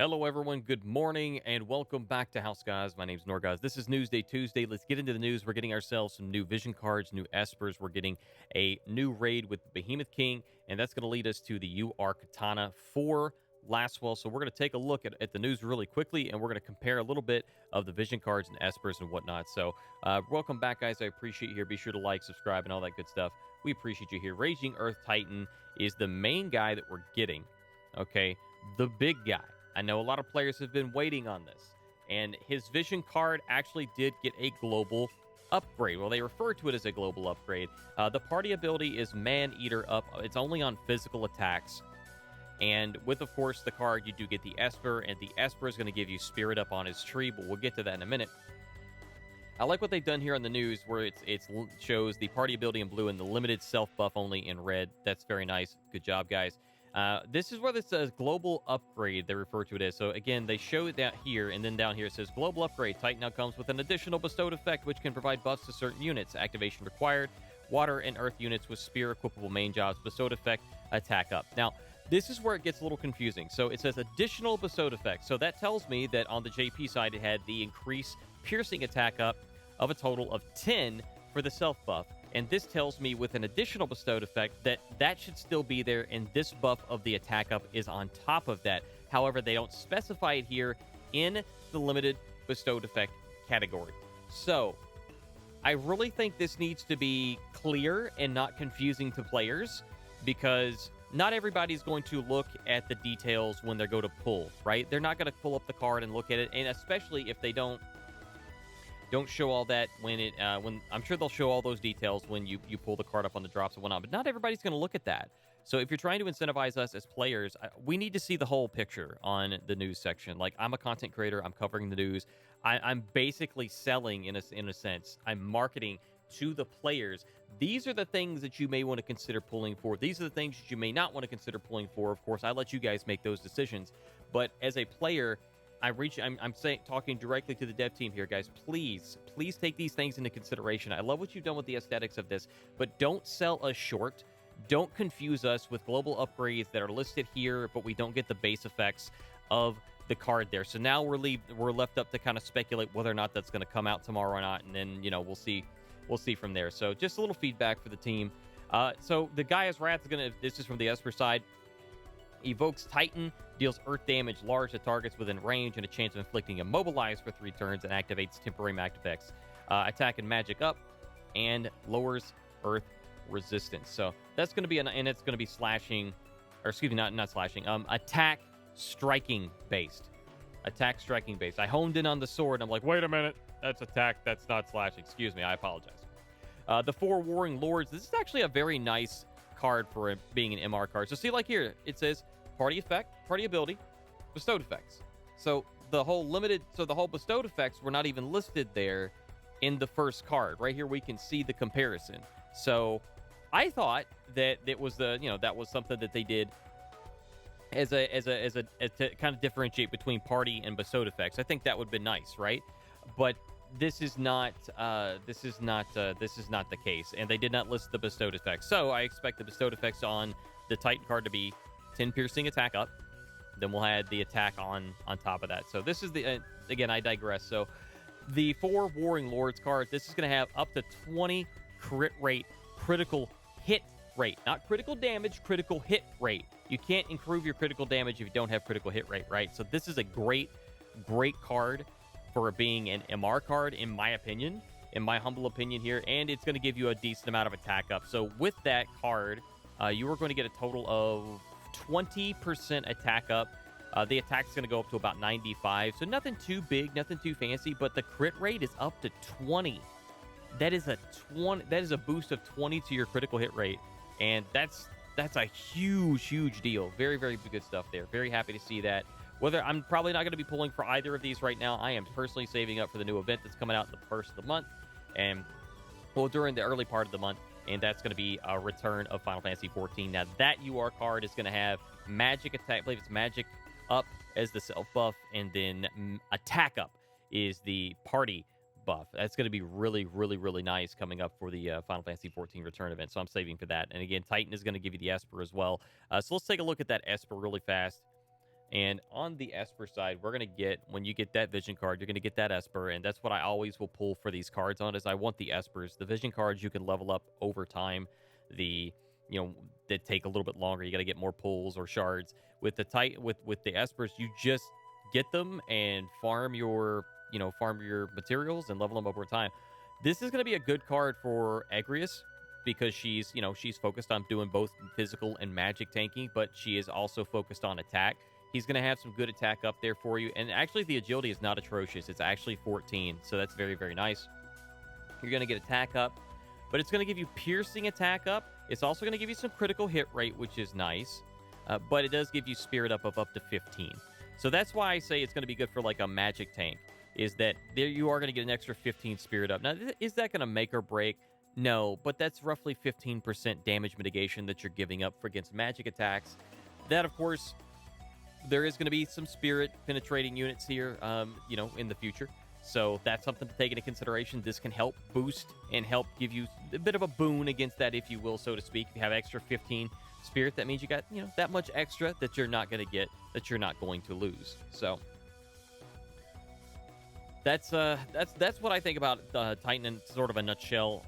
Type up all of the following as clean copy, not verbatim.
Hello, everyone. Good morning, and welcome back to House Guys. My name's Norgoz. This is Newsday Tuesday. Let's get into the news. We're getting ourselves some new vision cards, new Espers. We're getting a new raid with the Behemoth King, and that's going to lead us to the UR Katana for Lasswell. So we're going to take a look at the news really quickly, and we're going to compare a little bit of the vision cards and Espers and whatnot. So welcome back, guys. I appreciate you here. Be sure to like, subscribe, and all that good stuff. We appreciate you here. Raging Earth Titan is the main guy that we're getting, okay? The big guy. I know a lot of players have been waiting on this, and his vision card actually did get a global upgrade. Well, they refer to it as a global upgrade. The party ability is Man Eater Up. It's only on physical attacks, and with, of course, the card, you do get the Esper, and the Esper is going to give you Spirit Up on his tree, but we'll get to that in a minute. I like what they've done here on the news, where it shows the party ability in blue and the limited self buff only in red. That's very nice. Good job, guys. This is where this says global upgrade, they refer to it as. So again, they show it down here, and then down here it says global upgrade. Titan now comes with an additional bestowed effect, which can provide buffs to certain units. Activation required. Water and earth units with spear equipable main jobs. Bestowed effect, attack up. Now, this is where it gets a little confusing. So it says additional bestowed effect. So that tells me that on the JP side, it had the increase piercing attack up of a total of 10 for the self buff. And this tells me with an additional bestowed effect that should still be there, and this buff of the attack up is on top of that. However, they don't specify it here in the limited bestowed effect category. So I really think this needs to be clear and not confusing to players, because not everybody's going to look at the details when they go to pull, right? They're not going to pull up the card and look at it, and especially if they don't show all that when I'm sure they'll show all those details when you pull the card up on the drops and whatnot, but not everybody's going to look at that. So if you're trying to incentivize us as players, we need to see the whole picture on the news section. Like, I'm a content creator, I'm covering the news, I'm basically selling in a sense. I'm marketing to the players. These are the things that you may want to consider pulling for. These are the things that you may not want to consider pulling for. Of course, I let you guys make those decisions, but as a player, I'm saying, talking directly to the dev team here, guys. Please take these things into consideration. I love what you've done with the aesthetics of this, but don't sell us short. Don't confuse us with global upgrades that are listed here, but we don't get the base effects of the card there. So now we're left up to kind of speculate whether or not that's going to come out tomorrow or not, and then we'll see from there. So just a little feedback for the team. So the Gaia's Wrath is this is from the Esper side. Evokes Titan, deals earth damage large to targets within range and a chance of inflicting immobilize for 3 turns, and activates temporary mag effects. Attack and magic up, and lowers earth resistance. So that's going to be and it's going to be slashing, or excuse me, not slashing. Attack striking based. Attack striking based. I honed in on the sword. I'm like, wait a minute, that's attack. That's not slashing. Excuse me, I apologize. The 4 Warring Lords. This is actually a very nice card for being an MR card. So see, like here, it says party effect, party ability, bestowed effects. So the whole bestowed effects were not even listed there in the first card. Right here, we can see the comparison. So I thought that it was that was something that they did as to kind of differentiate between party and bestowed effects. I think that would have been nice, right? But this is not the case, and they did not list the bestowed effects. So I expect the bestowed effects on the Titan card to be 10 piercing attack up. Then we'll add the attack on top of that. So this is the again, I digress. So the 4 Warring Lords card, this is going to have up to 20 crit rate, critical hit rate, not critical damage, critical hit rate. You can't improve your critical damage if you don't have critical hit rate, right? So this is a great card for being an MR card, in my opinion, in my humble opinion here, and it's going to give you a decent amount of attack up. So with that card, you are going to get a total of 20% attack up. The attack's going to go up to about 95, so nothing too big, nothing too fancy, but the crit rate is up to 20. That is a boost of 20 to your critical hit rate, and that's a huge deal. Very good stuff there. Very happy to see that. Whether I'm probably not going to be pulling for either of these right now. I am personally saving up for the new event that's coming out the first of the month, and during the early part of the month, and that's going to be a return of Final Fantasy 14. Now that UR card is going to have magic attack. I believe it's magic up as the self buff, and then attack up is the party buff. That's going to be really nice coming up for the Final Fantasy 14 return event. So I'm saving for that. And again, Titan is going to give you the Esper as well. So let's take a look at that Esper really fast. And on the Esper side, we're going to get, when you get that vision card, you're going to get that Esper. And that's what I always will pull for these cards on, is I want the Espers. The vision cards you can level up over time. The, that take a little bit longer. You got to get more pulls or shards. With the Espers, you just get them and farm your materials and level them up over time. This is going to be a good card for Egrius, because she's focused on doing both physical and magic tanking, but she is also focused on attack. He's going to have some good attack up there for you. And actually, the agility is not atrocious. It's actually 14, so that's very, very nice. You're going to get attack up, but it's going to give you piercing attack up. It's also going to give you some critical hit rate, which is nice, but it does give you spirit up of up to 15. So that's why I say it's going to be good for like a magic tank, is that there you are going to get an extra 15 spirit up. Now, is that going to make or break? No, but that's roughly 15% damage mitigation that you're giving up for against magic attacks. That, of course, there is going to be some spirit penetrating units here, in the future. So that's something to take into consideration. This can help boost and help give you a bit of a boon against that, if you will, so to speak. If you have extra 15 spirit, that means you got, that much extra that you're not going to get, that you're not going to lose. So that's what I think about Titan in sort of a nutshell.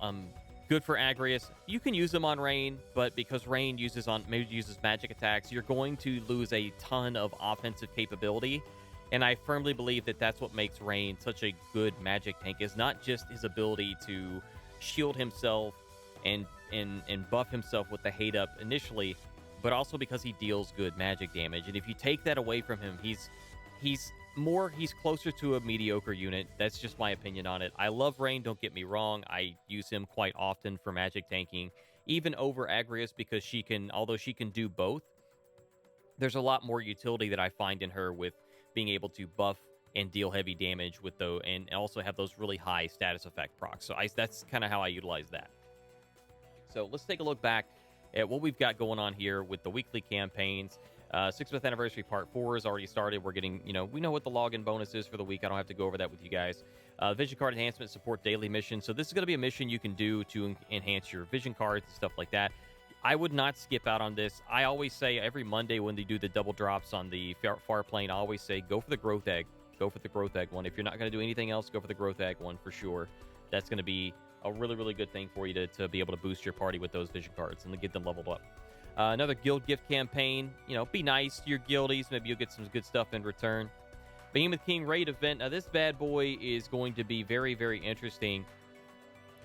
Good for Agrius. You can use them on Rain, but because Rain uses magic attacks, you're going to lose a ton of offensive capability. And I firmly believe that that's what makes Rain such a good magic tank, is not just his ability to shield himself and buff himself with the hate up initially, but also because he deals good magic damage. And if you take that away from him, he's closer to a mediocre unit. That's just my opinion on it. I love Rain, don't get me wrong. I use him quite often for magic tanking, even over Agrius, because although she can do both, there's a lot more utility that I find in her with being able to buff and deal heavy damage with and also have those really high status effect procs. So that's kind of how I utilize that. So let's take a look back at what we've got going on here with the weekly campaigns. 6th Anniversary Part 4 has already started. We're getting, we know what the login bonus is for the week. I don't have to go over that with you guys. Vision card enhancement support daily missions. So this is going to be a mission you can do to enhance your vision cards and stuff like that. I would not skip out on this. I always say every Monday when they do the double drops on the far plane, I always say go for the growth egg. Go for the growth egg one. If you're not going to do anything else, go for the growth egg one for sure. That's going to be a really, really good thing for you to be able to boost your party with those vision cards and to get them leveled up. Another guild gift campaign. Be nice to your guildies. Maybe you'll get some good stuff in return. Behemoth King raid event. Now, this bad boy is going to be very, very interesting.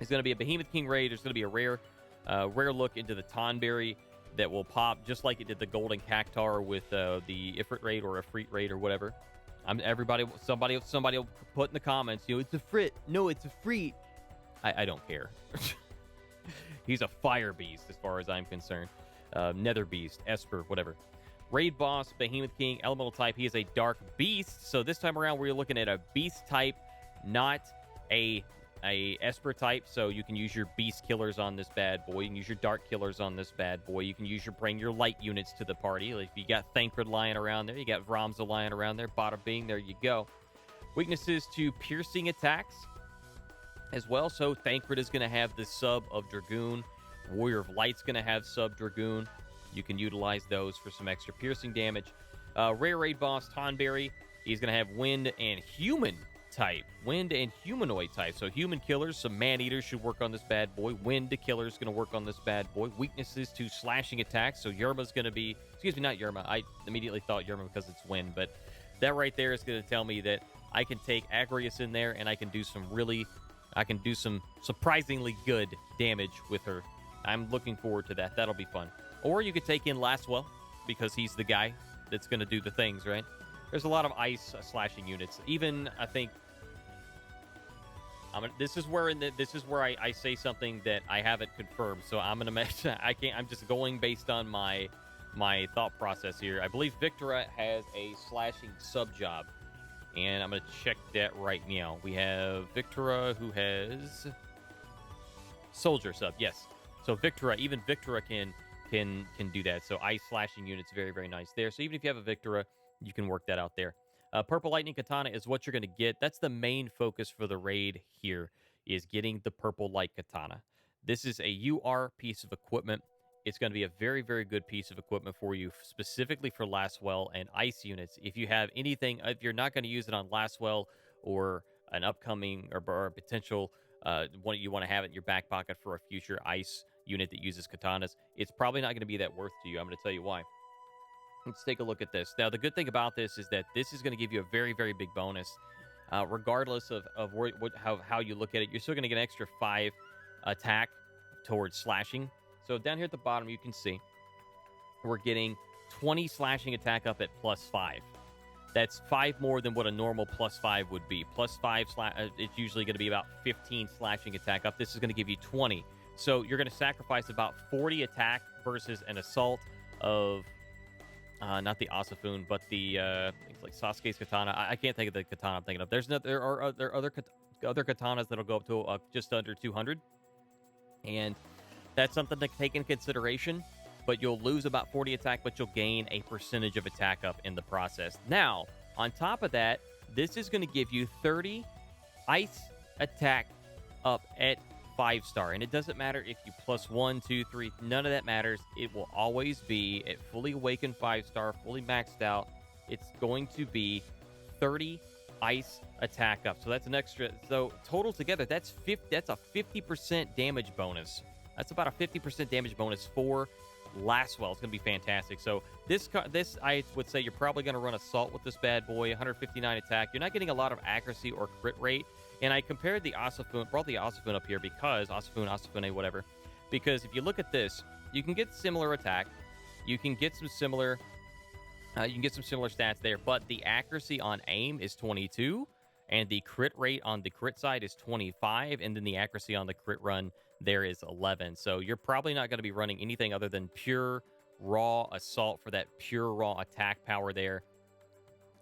It's going to be a Behemoth King raid. There's going to be a rare look into the Tonberry that will pop just like it did the Golden Cactar with the Ifrit raid or Ifrit raid or whatever. Somebody will put in the comments, it's a Frit. No, it's a Freet. I don't care. He's a fire beast as far as I'm concerned. Nether beast, Esper, whatever. Raid boss, Behemoth King, elemental type. He is a dark beast. So this time around, we're looking at a beast type, not a Esper type. So you can use your beast killers on this bad boy. You can use your dark killers on this bad boy. You can bring your light units to the party. Like if you got Thancred lying around there, you got Vromza lying around there, bada bing, there you go. Weaknesses to piercing attacks as well. So Thancred is going to have the sub of Dragoon. Warrior of Light's going to have sub Dragoon. You can utilize those for some extra piercing damage. Rare raid boss Tonberry. He's going to have wind and human type. Wind and humanoid type. So human killers, some man-eaters should work on this bad boy. Wind killers going to work on this bad boy. Weaknesses to slashing attacks. So Yerma's going to be... Excuse me, not Yerma. I immediately thought Yerma because it's wind. But that right there is going to tell me that I can take Agrius in there and I can do some surprisingly good damage with her. I'm looking forward to that. That'll be fun. Or you could take in Lasswell because he's the guy that's going to do the things, right? There's a lot of ice slashing units. Even, I think... this is where I say something that I haven't confirmed. So I'm going to mention... I'm just going based on my thought process here. I believe Victora has a slashing sub job. And I'm going to check that right now. We have Victora who has... Soldier sub, yes. So even Victora can do that. So ice slashing units, very, very nice there. So even if you have a Victora, you can work that out there. Purple Lightning Katana is what you're going to get. That's the main focus for the raid here, is getting the Purple Light Katana. This is a UR piece of equipment. it's going to be a very, very good piece of equipment for you, specifically for Lasswell and ice units. If you have anything, if you're not going to use it on Lasswell or an upcoming or a potential one you want to have it in your back pocket for a future ice unit that uses katanas, it's probably not going to be that worth to you. I'm going to tell you why. Let's take a look at this. Now, the good thing about this is that this is going to give you a very, very big bonus. Regardless of how you look at it, you're still going to get an extra 5 attack towards slashing. So down here at the bottom, you can see we're getting 20 slashing attack up at +5. That's 5 more than what a normal +5 would be. +5, it's usually going to be about 15 slashing attack up. This is going to give you 20. So you're going to sacrifice about 40 attack versus an assault of, not the Asafun, but the, things like Sasuke's katana. I can't think of the katana I'm thinking of. There are other katanas that'll go up to just under 200. And that's something to take in consideration. But you'll lose about 40 attack, but you'll gain a percentage of attack up in the process. Now, on top of that, this is going to give you 30 ice attack up at 5-star. And it doesn't matter if you +1, 2, 3, none of that matters. It will always be at fully awakened 5-star, fully maxed out. It's going to be 30 ice attack up. So that's an extra. So total together, that's a 50% damage bonus. That's about a 50% damage bonus for Lasswell. It's going to be fantastic. So this I would say you're probably going to run assault with this bad boy. 159 attack. You're not getting a lot of accuracy or crit rate. And I compared the Asafun, brought the Asafun up here because Asafune, whatever. Because if you look at this, you can get similar attack. You can get some similar stats there, but the accuracy on aim is 22, and the crit rate on the crit side is 25, and then the accuracy on the crit run there is 11. So you're probably not going to be running anything other than pure raw assault for that pure raw attack power there.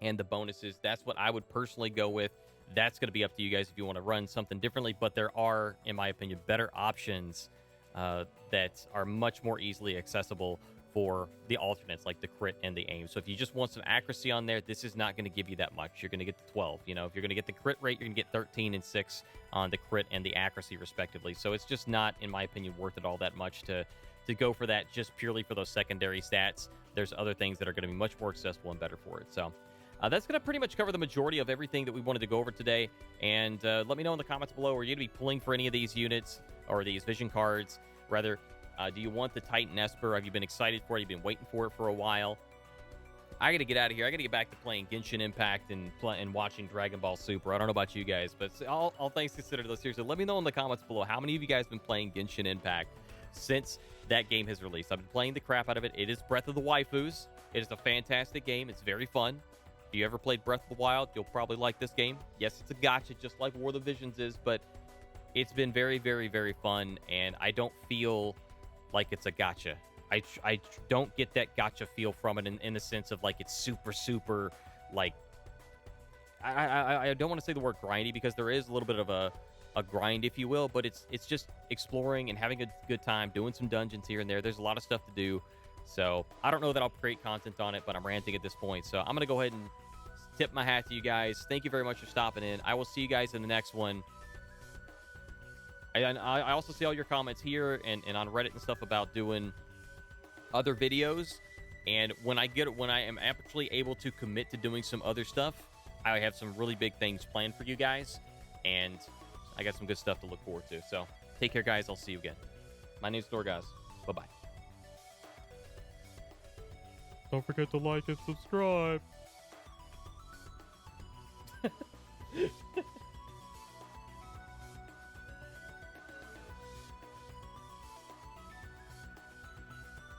And the bonuses, that's what I would personally go with. That's going to be up to you guys if you want to run something differently, but there are, in my opinion, better options that are much more easily accessible for the alternates, like the crit and the aim. So if you just want some accuracy on there, this is not going to give you that much. You're going to get the 12. You know, if you're going to get the crit rate, you're going to get 13 and 6 on the crit and the accuracy, respectively. So it's just not, in my opinion, worth it all that much to go for that just purely for those secondary stats. There's other things that are going to be much more accessible and better for it. So that's going to pretty much cover the majority of everything that we wanted to go over today. And let me know in the comments below, are you going to be pulling for any of these units or these vision cards? Rather, do you want the Titan Esper? Have you been excited for it? You've been waiting for it for a while. I got to get out of here. I got to get back to playing Genshin Impact and watching Dragon Ball Super. I don't know about you guys, but all things considered, seriously, let me know in the comments below how many of you guys have been playing Genshin Impact since that game has released. I've been playing the crap out of it. It is Breath of the Waifus. It is a fantastic game. It's very fun. If you ever played Breath of the Wild, you'll probably like this game. Yes, it's a gacha, just like War of the Visions is, but it's been very, very, very fun, and I don't feel like it's a gacha. I don't get that gacha feel from it in the sense of like it's super like I don't want to say the word grindy because there is a little bit of a grind, if you will, but it's just exploring and having a good time, doing some dungeons here and there. There's a lot of stuff to do. So I don't know that I'll create content on it, but I'm ranting at this point. So I'm going to go ahead and tip my hat to you guys. Thank you very much for stopping in. I will see you guys in the next one. And I also see all your comments here and on Reddit and stuff about doing other videos. And when I am actually able to commit to doing some other stuff, I have some really big things planned for you guys. And I got some good stuff to look forward to. So take care, guys. I'll see you again. My name's Norgoz. Bye-bye. Don't forget to like and subscribe.